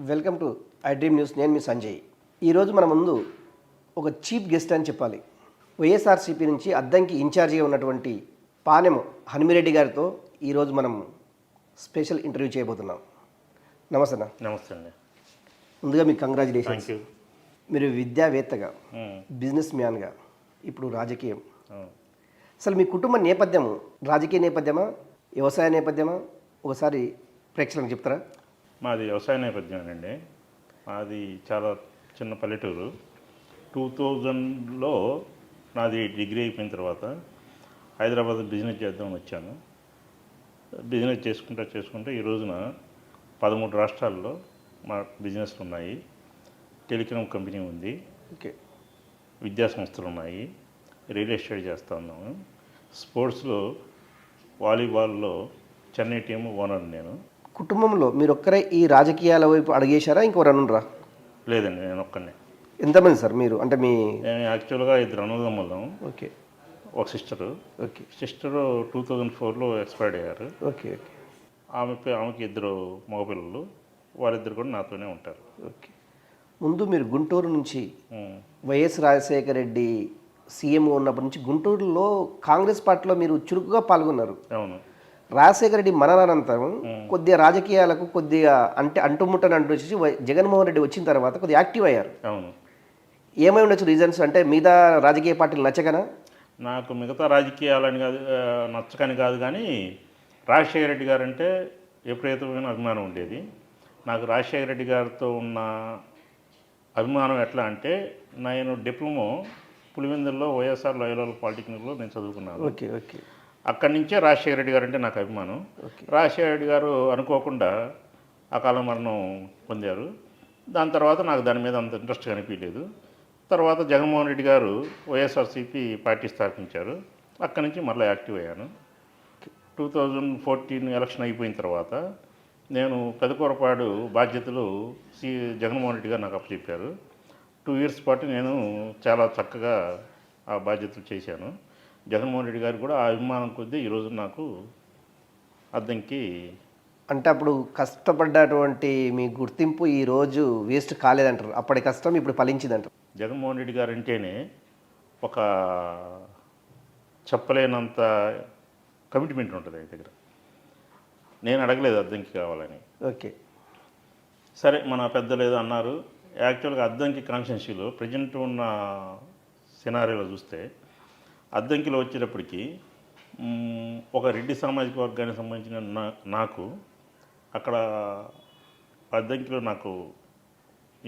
Welcome to I dream news. నేను మీ సంజయ్. ఈరోజు మన ముందు ఒక చీఫ్ గెస్ట్ అని చెప్పాలి. వైఎస్ఆర్సీపీ నుంచి అద్దంకి ఇన్ఛార్జిగా ఉన్నటువంటి పానెం హనుమిరెడ్డి గారితో ఈరోజు మనం స్పెషల్ ఇంటర్వ్యూ చేయబోతున్నాం. నమస్తే అన్న. నమస్తే అండి. ముందుగా మీకు కంగ్రాచులేషన్స్. Thank you. మీరు విద్యావేత్తగా, బిజినెస్ మ్యాన్గా, ఇప్పుడు రాజకీయం. అసలు మీ కుటుంబ నేపథ్యం రాజకీయ నేపథ్యమా, వ్యవసాయ నేపథ్యమా? ఒకసారి ప్రేక్షకులకు చెప్తారా? మాది వ్యవసాయ నేపథ్యమేనండి. మాది చాలా చిన్న పల్లెటూరు. 2000లో నాది డిగ్రీ అయిపోయిన తర్వాత హైదరాబాద్ బిజినెస్ చేద్దామని వచ్చాను. బిజినెస్ చేసుకుంటూ ఈ రోజున 13 రాష్ట్రాల్లో మా బిజినెస్లు ఉన్నాయి. టెలికాం కంపెనీ ఉంది, ఓకే, విద్యా సంస్థలు ఉన్నాయి, రియల్ ఎస్టేట్ చేస్తూ ఉన్నాము. స్పోర్ట్స్లో వాలీబాల్లో చెన్నై టీము ఓనర్ నేను. కుటుంబంలో మీరు ఒక్కరే ఈ రాజకీయాల వైపు అడిగేశారా, ఇంకెవరన్నా ఉన్నారా? లేదండి, నేను ఒక్కనే. ఎంతమంది సార్ మీరు? అంటే మీ యాక్చువల్గా 2 అన్నదమ్ములం. ఓకే, ఒక సిస్టరు. ఓకే, సిస్టరు 2004లో ఎక్స్పైర్డ్ అయ్యారు. ఓకే, ఓకే, ఆమెకి 2 మగపిల్లలు. వారిద్దరు కూడా నాతోనే ఉంటారు. ఓకే. ముందు మీరు గుంటూరు నుంచి వైఎస్ రాజశేఖర రెడ్డి సీఎం ఉన్నప్పటి నుంచి గుంటూరులో కాంగ్రెస్ పార్టీలో మీరు చురుకుగా పాల్గొన్నారు. అవును. రాజశేఖర రెడ్డి మరణానంతరం కొద్దిగా రాజకీయాలకు కొద్దిగా అంటుముట్టని వచ్చేసి జగన్మోహన్ రెడ్డి వచ్చిన తర్వాత కొద్దిగా యాక్టివ్ అయ్యారు. అవును. ఏమై ఉండొచ్చు రీజన్స్? అంటే మిగతా రాజకీయ పార్టీలు నచ్చకనా? నాకు మిగతా రాజకీయాలని కాదు, నచ్చకని కాదు, కానీ రాజశేఖర రెడ్డి గారు అంటే విపరీతమైన అభిమానం ఉండేది. నాకు రాజశేఖర రెడ్డి గారితో ఉన్న అభిమానం ఎట్లా అంటే, నేను డిప్లొమో పులివెందుల్లో వైఎస్ఆర్ లోయల్ పాలిటెక్నిక్లో నేను చదువుకున్నాను. Okay, okay. అక్కడి నుంచే రాజశేఖర రెడ్డి గారు అంటే నాకు అభిమానం. రాజశేఖర రెడ్డి గారు అనుకోకుండా అకాల మరణం పొందారు. దాని తర్వాత నాకు దాని మీద అంత ఇంట్రెస్ట్ కనిపించలేదు. తర్వాత జగన్మోహన్ రెడ్డి గారు వైఎస్ఆర్సీపీ పార్టీ స్థాపించారు. అక్కడి నుంచి మళ్ళీ యాక్టివ్ అయ్యాను. 2014 ఎలక్షన్ అయిపోయిన తర్వాత నేను పెదకూరపాడు బాధ్యతలు జగన్మోహన్ రెడ్డి గారు నాకు అప్పచెప్పారు. 2 ఇయర్స్ పాటు నేను చాలా చక్కగా ఆ బాధ్యతలు చేశాను. జగన్మోహన్ రెడ్డి గారు కూడా ఆ అభిమానం కొద్దీ ఈరోజు నాకు అద్దంకి. అంటే అప్పుడు కష్టపడ్డటువంటి మీ గుర్తింపు ఈరోజు వేస్ట్ కాలేదంటారు. అప్పటి కష్టం ఇప్పుడు ఫలించిందంటారు. జగన్మోహన్ రెడ్డి గారు అంటేనే ఒక చెప్పలేనంత కమిట్మెంట్ ఉంటుంది ఆయన దగ్గర. నేను అడగలేదు అద్దంకి కావాలని. ఓకే, సరే మన పెద్దలు ఏదో అన్నారు. యాక్చువల్గా అద్దంకి కాన్స్టిట్యున్సీలో ప్రజెంట్ ఉన్న సినారీలో చూస్తే అద్దంకిలో వచ్చేటప్పటికి ఒక రెడ్డి సామాజిక వర్గానికి సంబంధించిన నాకు అక్కడ అద్దంకిలో నాకు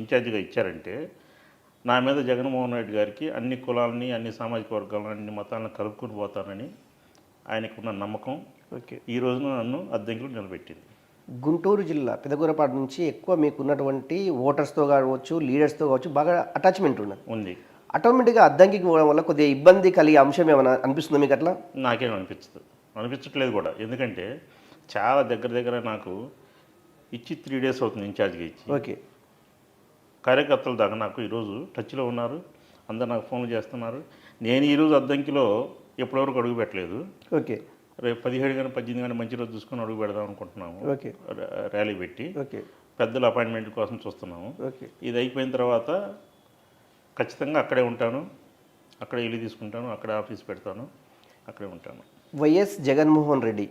ఇన్ఛార్జిగా ఇచ్చారంటే నా మీద జగన్మోహన్ రెడ్డి గారికి అన్ని కులాలని, అన్ని సామాజిక వర్గాలను, అన్ని మతాలను కలుపుకొని పోతానని ఆయనకున్న నమ్మకం ఓకే ఈ రోజున నన్ను అద్దంకిలో నిలబెట్టింది. గుంటూరు జిల్లా పెదకూరపాటు నుంచి ఎక్కువ మీకున్నటువంటి ఓటర్స్తో కావచ్చు, లీడర్స్తో కావచ్చు బాగా అటాచ్మెంట్ ఉంది. ఆటోమేటిక్గా అద్దంకికి పోవడం వల్ల కొద్దిగా ఇబ్బంది కలిగే అంశం ఏమైనా అనిపిస్తుందా మీకు? అట్లా నాకేం అనిపించట్లేదు కూడా. ఎందుకంటే చాలా దగ్గర నాకు ఇచ్చి 3 డేస్ అవుతుంది ఇన్ఛార్జ్గా ఇచ్చి. ఓకే. కార్యకర్తల దాకా నాకు ఈరోజు టచ్లో ఉన్నారు. అందరు నాకు ఫోన్లు చేస్తున్నారు. నేను ఈరోజు అద్దంకిలో ఎప్పటివరకు అడుగు పెట్టలేదు. ఓకే. రేపు 17 కానీ 18 కానీ మంచి రోజు చూసుకొని అడుగు పెడదాం అనుకుంటున్నాము. ఓకే. ర్యాలీ పెట్టి ఓకే. పెద్దల అపాయింట్మెంట్ కోసం చూస్తున్నాము. ఓకే. ఇది అయిపోయిన తర్వాత ఖచ్చితంగా అక్కడే ఉంటాను. అక్కడే ఇల్లు తీసుకుంటాను, అక్కడే ఆఫీస్ పెడతాను, అక్కడే ఉంటాను. వైఎస్ జగన్మోహన్ రెడ్డి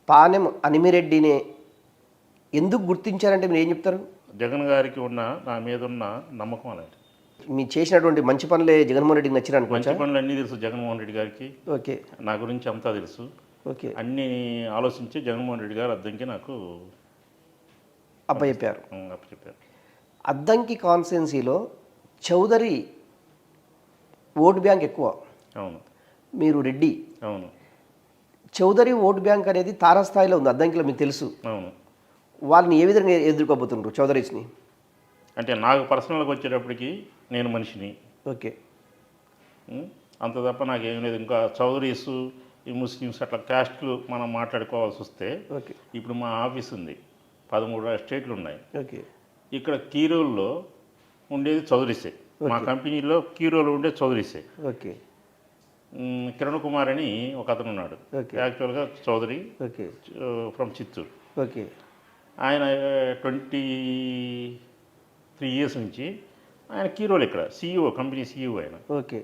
పానెం హనుమిరెడ్డిని ఎందుకు గుర్తించారంటే మీరు ఏం చెప్తారు? జగన్ గారికి ఉన్న నా మీద ఉన్న నమ్మకం అలాంటి. మీరు చేసినటువంటి మంచి పనులే జగన్మోహన్ రెడ్డికి నచ్చిన మంచి పనులు అన్నీ తెలుసు జగన్మోహన్ రెడ్డి గారికి. ఓకే. నా గురించి అంతా తెలుసు. ఓకే. అన్నీ ఆలోచించి జగన్మోహన్ రెడ్డి గారు అద్దంకి నాకు అప్పచెప్పారు. అప్పచెప్పారు. అద్దంకి కాన్స్టిట్యున్సీలో చౌదరి ఓటు బ్యాంక్ ఎక్కువ. అవును. మీరు రెడ్డి. అవును. చౌదరి ఓటు బ్యాంక్ అనేది తారాస్థాయిలో ఉంది అద్దంకిలో, మీకు తెలుసు. అవును. వాళ్ళని ఏ విధంగా ఎదుర్కోబోతున్నారు చౌదరీస్ని? అంటే నాకు పర్సనల్గా వచ్చేటప్పటికి నేను మనిషిని. ఓకే. అంత తప్ప నాకేం లేదు. ఇంకా చౌదరీస్, ఈ ముస్లిమ్స్ అట్లా క్యాస్ట్లు మనం మాట్లాడుకోవాల్సి వస్తే ఓకే. ఇప్పుడు మా ఆఫీస్ ఉంది, 13 స్టేట్లు ఉన్నాయి. ఓకే. ఇక్కడ కీరోల్లో ఉండేది చౌదరీసే. మా కంపెనీలో కీరోలు ఉండే చౌదరీసే. ఓకే. కిరణ్ కుమార్ అని ఒక అతను ఉన్నాడు, యాక్చువల్గా చౌదరి, ఫ్రమ్ చిత్తూరు. ఓకే. ఆయన 23 years నుంచి ఆయన కీ రోల్ ఇక్కడ సీఈఓ, కంపెనీ సీఈఓ ఆయన. ఓకే.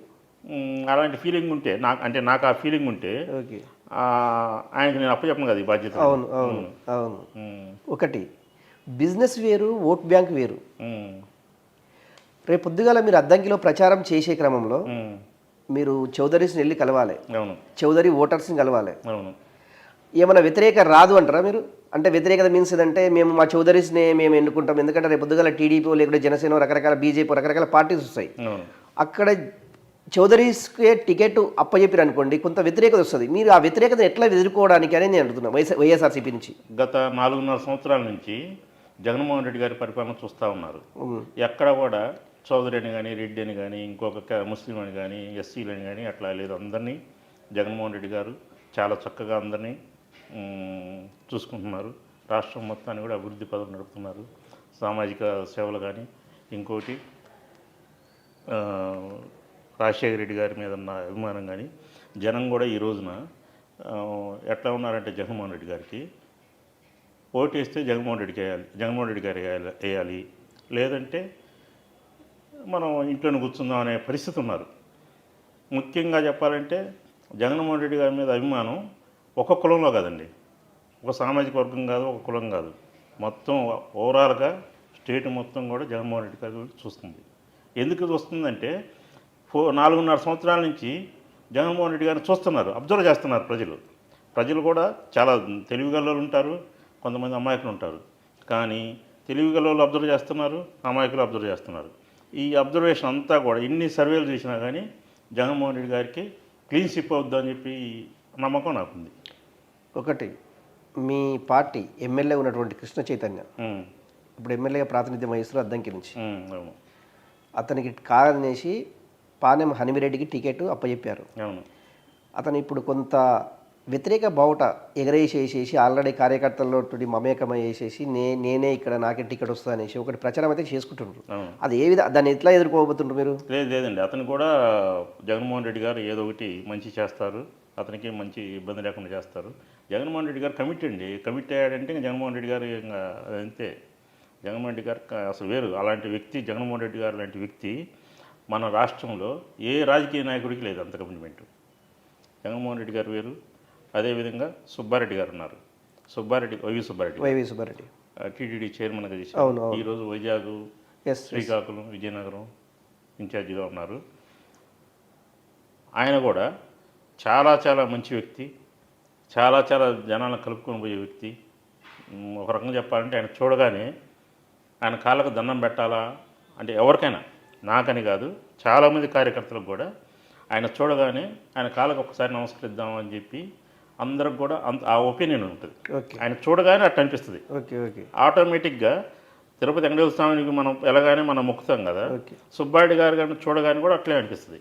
అలాంటి ఫీలింగ్ ఉంటే నాకు ఆ ఫీలింగ్ ఉంటే ఓకే. ఆయనకి నేను అప్పచెప్పను కదా ఈ బాధ్యత. అవును అవును అవును. ఒకటి బిజినెస్ వేరు, ఓట్ బ్యాంక్ వేరు. రేపు పొద్దుగాల మీరు అద్దంకిలో ప్రచారం చేసే క్రమంలో మీరు చౌదరీస్ని వెళ్ళి కలవాలి, అవును చౌదరి ఓటర్స్ని కలవాలి. అవును. ఏమైనా వ్యతిరేక రాదు అంటారా మీరు? అంటే వ్యతిరేకత మీన్స్ ఏదంటే మేము మా చౌదరీస్నే మేము ఎన్నుకుంటాం, ఎందుకంటే రేపు పొద్దుగాల టీడీపీ లేకుంటే జనసేన రకరకాల బీజేపీ రకరకాల పార్టీస్ వస్తాయి, అవును. అక్కడ చౌదరీస్కే టికెట్ అప్పచెప్పారు అనుకోండి, కొంత వ్యతిరేకత వస్తుంది. మీరు ఆ వ్యతిరేకత ఎట్లా ఎదుర్కోవడానికి అనేది నేను అడుగుతున్నాను వైఎస్ఆర్సీపీ నుంచి. గత 4.5 సంవత్సరాల నుంచి జగన్మోహన్ రెడ్డి గారి పరిపాలన చూస్తూ ఉన్నారు. ఎక్కడ కూడా చౌదరి అని కానీ, రెడ్డి అని కానీ, ఇంకొక ముస్లిం అని కానీ, ఎస్సీలని కానీ అట్లా లేదు. అందరినీ జగన్మోహన్ రెడ్డి గారు చాలా చక్కగా అందరినీ చూసుకుంటున్నారు. రాష్ట్రం మొత్తాన్ని కూడా అభివృద్ధి పదవులు నడుపుతున్నారు. సామాజిక సేవలు కానీ, ఇంకోటి రాజశేఖర రెడ్డి గారి మీద ఉన్న అభిమానం కానీ, జనం కూడా ఈ రోజున ఎట్లా ఉన్నారంటే జగన్మోహన్ రెడ్డి గారికి ఓటు వేస్తే జగన్మోహన్ రెడ్డి గారు వేయాలి, లేదంటే మనం ఇంట్లోనే కూర్చుందాం అనే పరిస్థితి ఉన్నారు. ముఖ్యంగా చెప్పాలంటే జగన్మోహన్ రెడ్డి గారి మీద అభిమానం ఒక కులంలో కాదండి, ఒక సామాజిక వర్గం కాదు, ఒక కులం కాదు, మొత్తం ఓవరాల్గా స్టేట్ మొత్తం కూడా జగన్మోహన్ రెడ్డి గారు చూస్తుంది. ఎందుకు చూస్తుందంటే 4.5 సంవత్సరాల నుంచి జగన్మోహన్ రెడ్డి గారిని చూస్తున్నారు, అబ్జర్వ్ చేస్తున్నారు ప్రజలు కూడా చాలా తెలివిగల ఉంటారు, కొంతమంది అమాయకులు ఉంటారు. కానీ తెలివిగల అబ్జర్వ్ చేస్తున్నారు, అమాయకులు అబ్జర్వ్ చేస్తున్నారు. ఈ అబ్జర్వేషన్ అంతా కూడా ఇన్ని సర్వేలు చేసినా కానీ జగన్మోహన్ రెడ్డి గారికి క్లీన్ స్వీప్ అవుద్దు అని చెప్పి నమ్మకం నాకుంది. ఒకటి మీ పార్టీ ఎమ్మెల్యే ఉన్నటువంటి కృష్ణ చైతన్య ఇప్పుడు ఎమ్మెల్యేగా ప్రాతినిధ్యం వహిస్తున్నారు అద్దంకి నుంచి. అవును. అతనికి కాదనేసి పానెం హనుమిరెడ్డికి టికెట్ అప్పచెప్పారు. అవును. అతను ఇప్పుడు కొంత వ్యతిరేక బావుట ఎగరేసేసేసి ఆల్రెడీ కార్యకర్తల్లో మమేకమయ్యేసేసి నేనే ఇక్కడ నాకే టికెట్ వస్తుంది అనేసి ఒకటి ప్రచారం అయితే చేసుకుంటుండ్రు. అది ఏ విధంగా దాన్ని ఎట్లా ఎదుర్కోబోతుండ్రు మీరు? లేదండి, అతను కూడా జగన్మోహన్ రెడ్డి గారు ఏదో ఒకటి మంచి చేస్తారు, అతనికి మంచి ఇబ్బంది లేకుండా చేస్తారు. జగన్మోహన్ రెడ్డి గారు కమిట్ అయ్యాడంటే జగన్మోహన్ రెడ్డి గారు ఇంకా అంతే. జగన్మోహన్ రెడ్డి గారు అసలు వేరు. అలాంటి వ్యక్తి జగన్మోహన్ రెడ్డి గారు లాంటి వ్యక్తి మన రాష్ట్రంలో ఏ రాజకీయ నాయకుడికి లేదు అంత కమిట్మెంట్. జగన్మోహన్ రెడ్డి గారు వేరు. అదేవిధంగా సుబ్బారెడ్డి గారు ఉన్నారు, వైవి సుబ్బారెడ్డి టీటీడీ చైర్మన్గా చేశారు. ఈరోజు వైజాగ్, శ్రీకాకుళం, విజయనగరం ఇన్ఛార్జిగా ఉన్నారు. ఆయన కూడా చాలా మంచి వ్యక్తి, చాలా జనాలను కలుపుకొని పోయే వ్యక్తి. ఒక రకంగా చెప్పాలంటే ఆయన చూడగానే ఆయన కాళ్ళకు దండం పెట్టాలా అంటే ఎవరికైనా, నాకని కాదు చాలామంది కార్యకర్తలకు కూడా ఆయన చూడగానే ఆయన కాళ్ళకు ఒకసారి నమస్కరిద్దాం అని చెప్పి అందరికి కూడా ఆ ఒపీనియన్ ఉంటుంది. ఆయన చూడగానే అట్లా అనిపిస్తుంది. ఆటోమేటిక్గా తిరుపతి వెంకటేశ్వర స్వామికి మనం ఎలాగానే మనం మొక్కుతాం కదా, సుబ్బారెడ్డి గారు కానీ చూడగానే కూడా అట్లే అనిపిస్తుంది.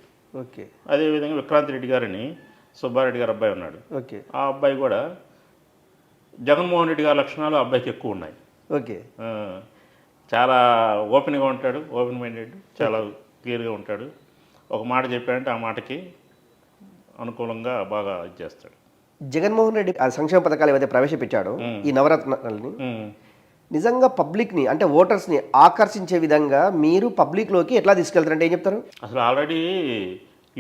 అదేవిధంగా విక్రాంత్ రెడ్డి గారిని సుబ్బారెడ్డి గారు అబ్బాయి ఉన్నాడు, ఆ అబ్బాయి కూడా జగన్మోహన్ రెడ్డి గారి లక్షణాలు ఆ అబ్బాయికి ఎక్కువ ఉన్నాయి. చాలా ఓపెన్గా ఉంటాడు, ఓపెన్ మైండెడ్, చాలా క్లియర్గా ఉంటాడు. ఒక మాట చెప్పాడంటే ఆ మాటకి అనుకూలంగా బాగా చేస్తాడు. జగన్మోహన్ రెడ్డి ఆ సంక్షేమ పథకాలు ఏవైతే ప్రవేశపెట్టాడో ఈ నవరత్నాలని నిజంగా పబ్లిక్ని అంటే ఓటర్స్ని ఆకర్షించే విధంగా మీరు పబ్లిక్లోకి ఎట్లా తీసుకెళ్తారంటే ఏం చెప్తారు? అసలు ఆల్రెడీ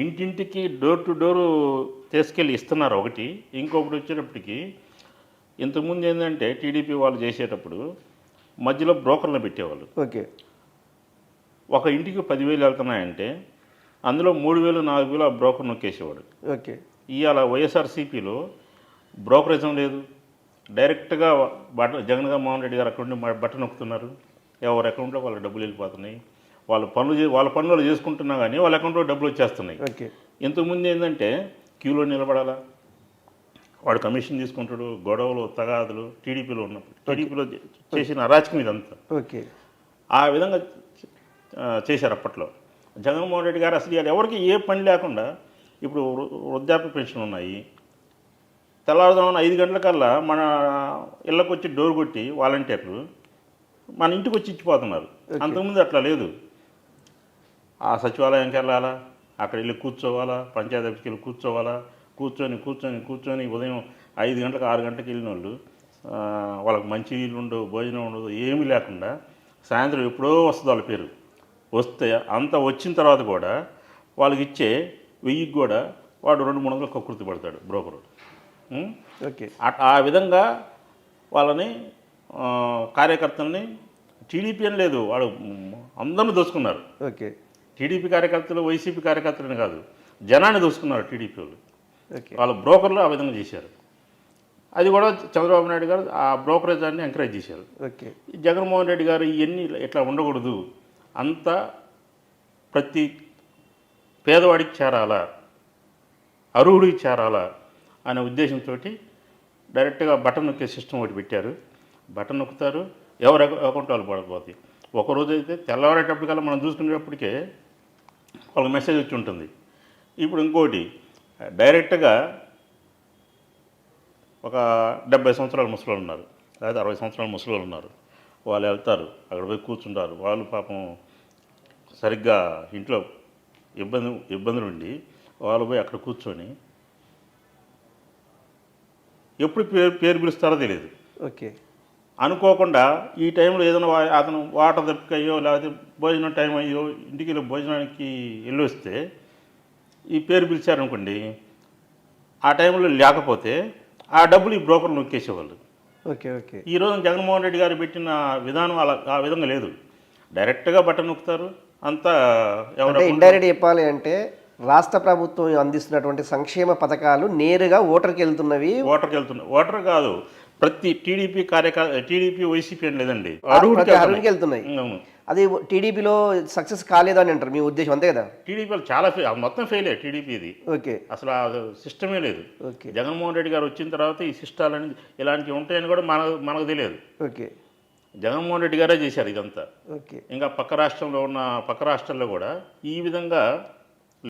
ఇంటింటికి డోర్ టు డోరు తీసుకెళ్ళి ఇస్తున్నారు ఒకటి. ఇంకొకటి వచ్చేటప్పటికి ఇంతకుముందు ఏంటంటే టీడీపీ వాళ్ళు చేసేటప్పుడు మధ్యలో బ్రోకర్లను పెట్టేవాళ్ళు. ఒక ఇంటికి 10,000 వెళ్తున్నాయంటే అందులో 3,000 4,000 ఆ బ్రోకర్ నొక్కేసేవాడు. ఇవాళ వైఎస్ఆర్సీపీలో బ్రోకరేజం లేదు, డైరెక్ట్గా జగన్మోహన్ రెడ్డి గారు అకౌంట్ బటన్ నొక్కుతున్నారు, ఎవరి అకౌంట్లో వాళ్ళ డబ్బులు వెళ్ళిపోతున్నాయి. వాళ్ళ పనులు చేసుకుంటున్నా కానీ వాళ్ళ అకౌంట్లో డబ్బులు వచ్చేస్తున్నాయి. ఇంతకుముందు ఏంటంటే క్యూలో నిలబడాలా, వాడు కమిషన్ తీసుకుంటాడు, గొడవలు తగాదులు టీడీపీలో ఉన్నప్పుడు టీడీపీలో చేసిన అరాచకం ఇదంతా. ఆ విధంగా చేశారు అప్పట్లో. జగన్మోహన్ రెడ్డి గారు అసలు ఎవరికి ఏ పని లేకుండా ఇప్పుడు వృద్ధాప్య పెన్షన్ ఉన్నాయి, తెల్లవారుజామున 5 గంటలకల్లా మన ఇళ్ళకు వచ్చి డోర్ కొట్టి వాలంటీర్లు మన ఇంటికి వచ్చి ఇచ్చిపోతున్నారు. అంతకుముందు అట్లా లేదు. ఆ సచివాలయంకి వెళ్ళాలా, అక్కడ వెళ్ళి కూర్చోవాలా, పంచాయతీ ఆఫీస్కి వెళ్ళి కూర్చోవాలా, కూర్చొని ఉదయం 5 గంటలకు 6 గంటలకు వెళ్ళిన వాళ్ళు వాళ్ళకి మంచి నీళ్ళు ఉండవు, భోజనం ఉండదు, ఏమీ లేకుండా సాయంత్రం ఎప్పుడో వస్తుంది వాళ్ళ పేరు. వస్తే అంత వచ్చిన తర్వాత కూడా వాళ్ళకి ఇచ్చే 1000కి కూడా వాడు 200-300 కకృతి పడతాడు బ్రోకరు. ఓకే. ఆ విధంగా వాళ్ళని కార్యకర్తల్ని టీడీపీ అని లేదు, వాడు అందరిని దోసుకున్నారు. ఓకే. టీడీపీ కార్యకర్తలు, వైసీపీ కార్యకర్తలని కాదు, జనాన్ని దోసుకున్నారు టీడీపీ వాళ్ళు. ఓకే. వాళ్ళ బ్రోకర్లు ఆ విధంగా చేశారు. అది కూడా చంద్రబాబు నాయుడు గారు ఆ బ్రోకరేజాన్ని ఎంకరేజ్ చేశారు. ఓకే. జగన్మోహన్ రెడ్డి గారు ఇవన్నీ ఇట్లా ఉండకూడదు, అంతా ప్రతి పేదవాడికి చేరాలా, అర్హుడికి చేరాలా అనే ఉద్దేశంతో డైరెక్ట్గా బటన్ నొక్కే సిస్టమ్ ఒకటి పెట్టారు. బటన్ నొక్కుతారు, ఎవరు అకౌంట్ వాళ్ళు పడిపోతాయి. ఒకరోజు అయితే తెల్లవారేటప్పటికల్లా మనం చూసుకునేటప్పటికే వాళ్ళకి మెసేజ్ వచ్చి ఉంటుంది. ఇప్పుడు ఇంకోటి డైరెక్ట్గా ఒక 70 సంవత్సరాల ముసలు ఉన్నారు, లేదా 60 సంవత్సరాల ముసలు ఉన్నారు. వాళ్ళు వెళ్తారు, అక్కడ పోయి కూర్చుంటారు. వాళ్ళు పాపం సరిగ్గా ఇంట్లో ఇబ్బందులు ఉండి వాళ్ళు పోయి అక్కడ కూర్చొని ఎప్పుడు పేరు పిలుస్తారో తెలియదు. ఓకే. అనుకోకుండా ఈ టైంలో ఏదైనా అతను వాటర్ దప్పికయ్యో లేకపోతే భోజనం టైం అయ్యో ఇంటికి వెళ్ళి భోజనానికి వెళ్ళి వస్తే ఈ పేరు పిలిచారనుకోండి, ఆ టైంలో లేకపోతే ఆ డబ్బులు ఈ బ్రోకర్లు నొక్కేసేవాళ్ళు. ఓకే. ఓకే. ఈరోజు జగన్మోహన్ రెడ్డి గారు పెట్టిన విధానం ఆ విధంగా లేదు. డైరెక్ట్గా బటన్ నొక్కుతారు, అంతా అంటే ఇండైరెక్ట్ చెప్పాలి అంటే రాష్ట్ర ప్రభుత్వం అందిస్తున్నటువంటి సంక్షేమ పథకాలు నేరుగా ఓటర్కి వెళ్తున్నవి. ఓటర్ కాదు, ప్రతి టీడీపీ వైసీపీ అని లేదండి, అర్హుడికి వెళ్తున్నాయి. అవును. అది టీడీపీలో సక్సెస్ కాలేదు అని అంటారు, మీ ఉద్దేశం అంతే కదా? టీడీపీలో చాలా మొత్తం ఫెయిలే టీడీపీది. ఓకే. అసలు ఆ సిస్టమే లేదు. ఓకే. జగన్మోహన్ రెడ్డి గారు వచ్చిన తర్వాత ఈ సిస్టాలని ఇలాంటివి ఉంటాయని కూడా మనకు తెలియదు. ఓకే. జగన్మోహన్ రెడ్డి గారే చేశారు ఇదంతా. ఓకే. ఇంకా పక్క రాష్ట్రాల్లో కూడా ఈ విధంగా